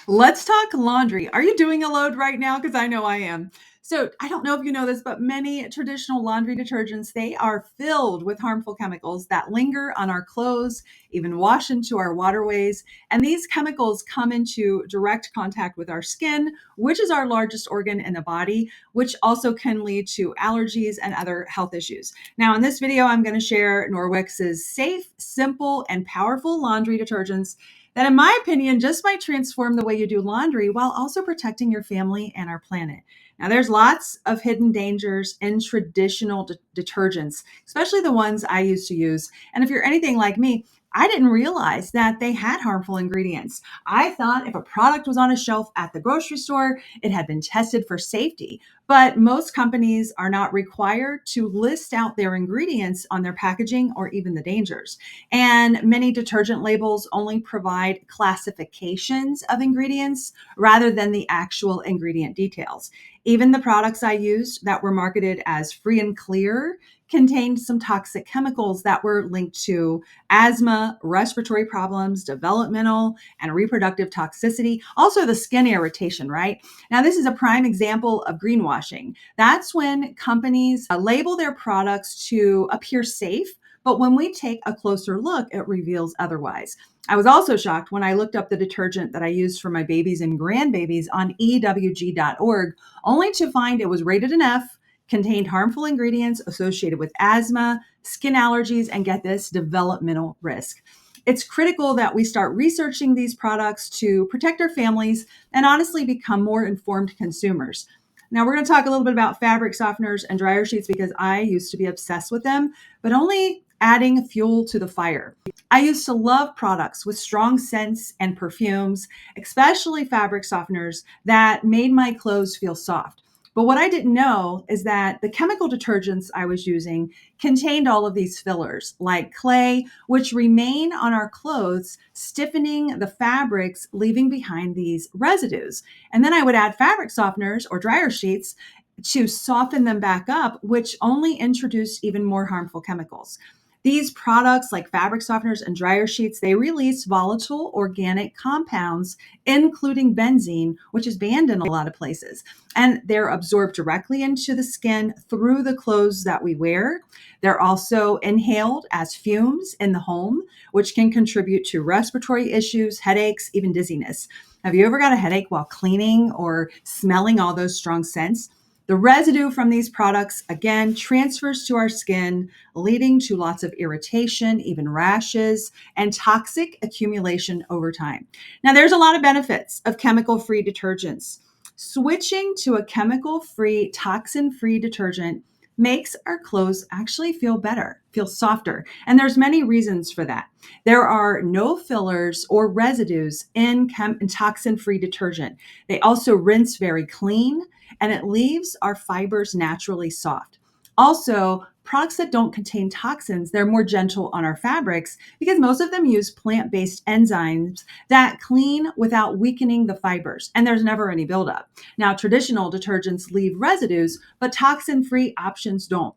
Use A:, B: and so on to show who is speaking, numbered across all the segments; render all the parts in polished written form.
A: Let's talk laundry. Are you doing a load right now? Because I know I am. So I don't know if you know this, but many traditional laundry detergents, they are filled with harmful chemicals that linger on our clothes, even wash into our waterways. And these chemicals come into direct contact with our skin, which is our largest organ in the body, which also can lead to allergies and other health issues. Now, in this video, I'm going to share Norwex's safe, simple, and powerful laundry detergents that, in my opinion, just might transform the way you do laundry while also protecting your family and our planet. Now, there's lots of hidden dangers in traditional detergents, especially the ones I used to use. And if you're anything like me, I didn't realize that they had harmful ingredients. I thought if a product was on a shelf at the grocery store, it had been tested for safety. But most companies are not required to list out their ingredients on their packaging or even the dangers. And many detergent labels only provide classifications of ingredients rather than the actual ingredient details. Even the products I used that were marketed as free and clear contained some toxic chemicals that were linked to asthma, respiratory problems, developmental and reproductive toxicity, also the skin irritation, right? Now, this is a prime example of greenwashing. That's when companies label their products to appear safe, but when we take a closer look, it reveals otherwise. I was also shocked when I looked up the detergent that I used for my babies and grandbabies on ewg.org, only to find it was rated an F, contained harmful ingredients associated with asthma, skin allergies, and get this, developmental risk. It's critical that we start researching these products to protect our families and honestly become more informed consumers. Now, we're going to talk a little bit about fabric softeners and dryer sheets because I used to be obsessed with them, but only adding fuel to the fire. I used to love products with strong scents and perfumes, especially fabric softeners that made my clothes feel soft. But what I didn't know is that the chemical detergents I was using contained all of these fillers, like clay, which remain on our clothes, stiffening the fabrics, leaving behind these residues. And then I would add fabric softeners or dryer sheets to soften them back up, which only introduced even more harmful chemicals. These products, like fabric softeners and dryer sheets, they release volatile organic compounds, including benzene, which is banned in a lot of places. And they're absorbed directly into the skin through the clothes that we wear. They're also inhaled as fumes in the home, which can contribute to respiratory issues, headaches, even dizziness. Have you ever got a headache while cleaning or smelling all those strong scents? The residue from these products, again, transfers to our skin, leading to lots of irritation, even rashes, and toxic accumulation over time. Now, there's a lot of benefits of chemical-free detergents. Switching to a chemical-free, toxin-free detergent makes our clothes actually feel better, feel softer. And there's many reasons for that. There are no fillers or residues in toxin-free detergent. They also rinse very clean, and it leaves our fibers naturally soft. Also, products that don't contain toxins, they're more gentle on our fabrics because most of them use plant-based enzymes that clean without weakening the fibers, and there's never any buildup. Now, traditional detergents leave residues, but toxin-free options don't.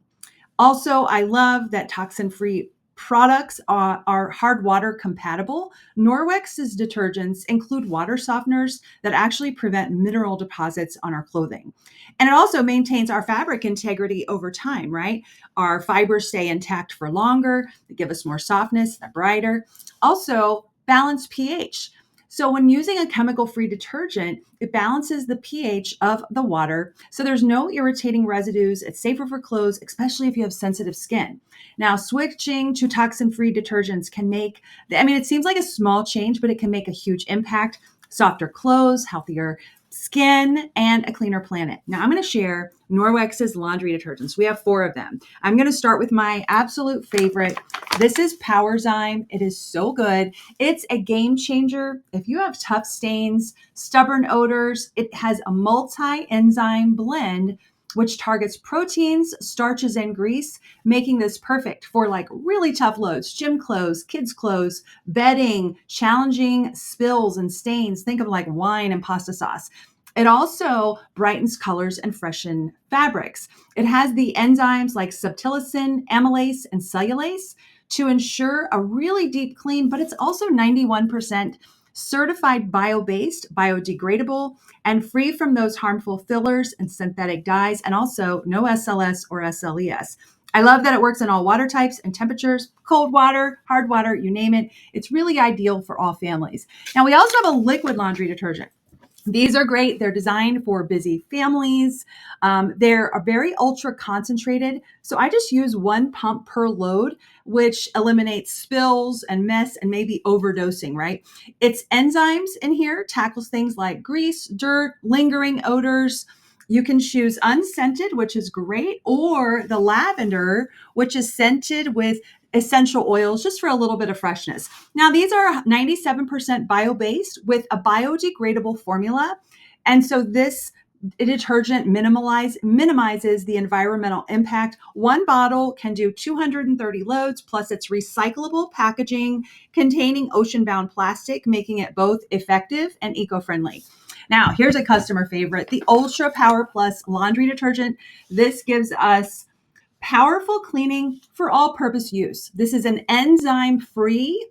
A: Also, I love that toxin-free products are hard water compatible. Norwex's detergents include water softeners that actually prevent mineral deposits on our clothing. And it also maintains our fabric integrity over time, right? Our fibers stay intact for longer, they give us more softness, they're brighter. Also, balanced pH. So when using a chemical-free detergent, it balances the pH of the water, so there's no irritating residues. It's safer for clothes, especially if you have sensitive skin. Now, switching to toxin-free detergents can make, it seems like a small change, but it can make a huge impact. Softer clothes, healthier skin, and a cleaner planet. Now, I'm going to share Norwex's laundry detergents. We have 4 of them. I'm going to start with my absolute favorite. This is PowerZyme. It is so good. It's a game changer. If you have tough stains, stubborn odors, it has a multi-enzyme blend which targets proteins, starches, and grease, making this perfect for like really tough loads, gym clothes, kids clothes, bedding, challenging spills and stains. Think of like wine and pasta sauce. It also brightens colors and freshen fabrics. It has the enzymes like subtilicin, amylase, and cellulase to ensure a really deep clean, but it's also 91% certified bio-based, biodegradable, and free from those harmful fillers and synthetic dyes, and also no SLS or SLES. I love that it works in all water types and temperatures, cold water, hard water, you name it. It's really ideal for all families. Now, we also have a liquid laundry detergent. These are great. They're designed for busy families. They're very ultra concentrated. So I just use one pump per load, which eliminates spills and mess and maybe overdosing, right? It's enzymes in here, tackles things like grease, dirt, lingering odors. You can choose unscented, which is great, or the lavender, which is scented with essential oils just for a little bit of freshness. Now, these are 97% bio-based with a biodegradable formula. And so this detergent minimizes the environmental impact. One bottle can do 230 loads, plus it's recyclable packaging containing ocean-bound plastic, making it both effective and eco-friendly. Now, here's a customer favorite, the Ultra Power Plus laundry detergent. This gives us powerful cleaning for all-purpose use. This is an enzyme-free,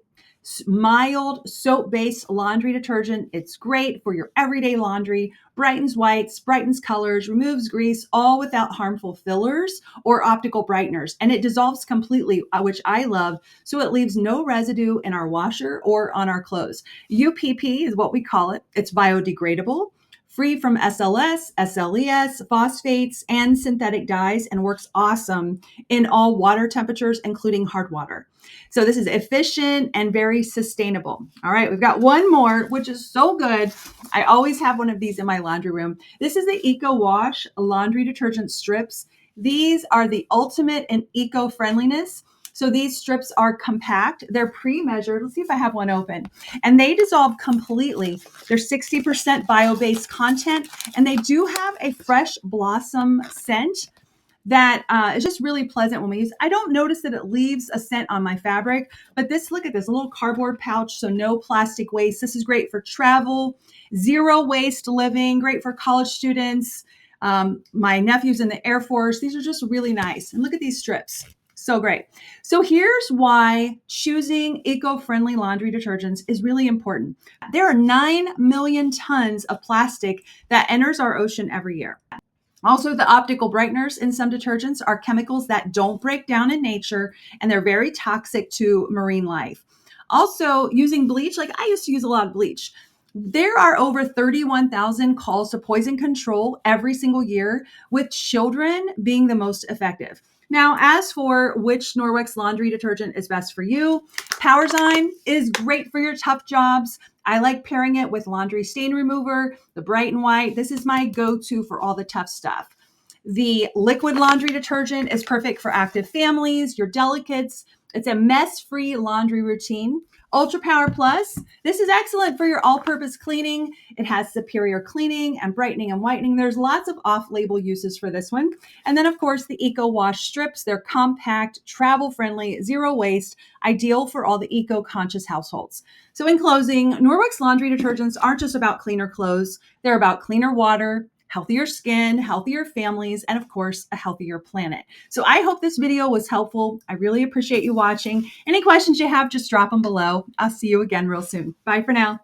A: mild soap-based laundry detergent. It's great for your everyday laundry, brightens whites, brightens colors, removes grease, all without harmful fillers or optical brighteners. And it dissolves completely, which I love, so it leaves no residue in our washer or on our clothes. UPP is what we call it. It's biodegradable, free from SLS, SLES, phosphates, and synthetic dyes, and works awesome in all water temperatures, including hard water. So this is efficient and very sustainable. All right, we've got one more, which is so good. I always have one of these in my laundry room. This is the Eco Wash laundry detergent strips. These are the ultimate in eco-friendliness. So these strips are compact. They're pre-measured. Let's see if I have one open. And they dissolve completely. They're 60% bio-based content, and they do have a fresh blossom scent that is just really pleasant when we use. I don't notice that it leaves a scent on my fabric, but look at this little cardboard pouch, so no plastic waste. This is great for travel, zero waste living, great for college students. My nephew's in the Air Force. These are just really nice. And look at these strips. So great. So here's why choosing eco-friendly laundry detergents is really important. There are 9 million tons of plastic that enters our ocean every year. Also, the optical brighteners in some detergents are chemicals that don't break down in nature, and they're very toxic to marine life. Also, using bleach, like I used to use a lot of bleach. There are over 31,000 calls to poison control every single year, with children being the most effective. Now, as for which Norwex laundry detergent is best for you, PowerZyme is great for your tough jobs. I like pairing it with laundry stain remover, the bright and white. This is my go-to for all the tough stuff. The liquid laundry detergent is perfect for active families, your delicates. It's a mess-free laundry routine. Ultra Power Plus, this is excellent for your all-purpose cleaning. It has superior cleaning and brightening and whitening. There's lots of off-label uses for this one. And then, of course, the Eco Wash strips. They're compact, travel-friendly, zero waste, ideal for all the eco-conscious households. So in closing, Norwex laundry detergents aren't just about cleaner clothes. They're about cleaner water, healthier skin, healthier families, and of course, a healthier planet. So I hope this video was helpful. I really appreciate you watching. Any questions you have, just drop them below. I'll see you again real soon. Bye for now.